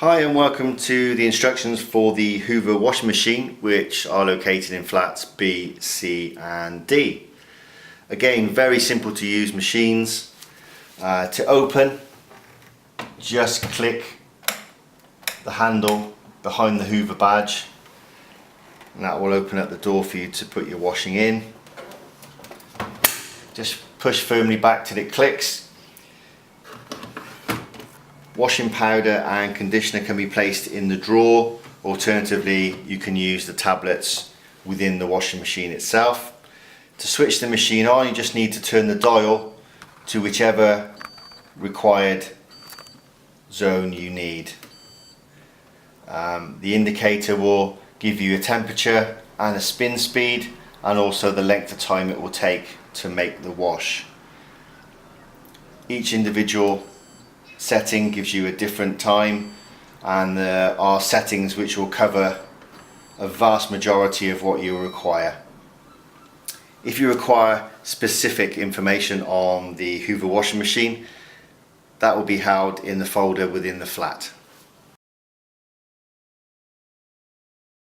Hi and welcome to the instructions for the Hoover washing machine, which are located in flats B, C and D. Again, very simple to use machines. To open, just click the handle behind the Hoover badge and that will open up the door for you to put your washing in. Just push firmly back till it clicks. Washing powder and conditioner can be placed in the drawer. Alternatively, you can use the tablets within the washing machine itself. To switch the machine on, you just need to turn the dial to whichever required zone you need. The indicator will give you a temperature and a spin speed, and also the length of time it will take to make the wash. Each individual setting gives you a different time, and there are settings which will cover a vast majority of what you require. If you require specific information on the Hoover washing machine, that will be held in the folder within the flat.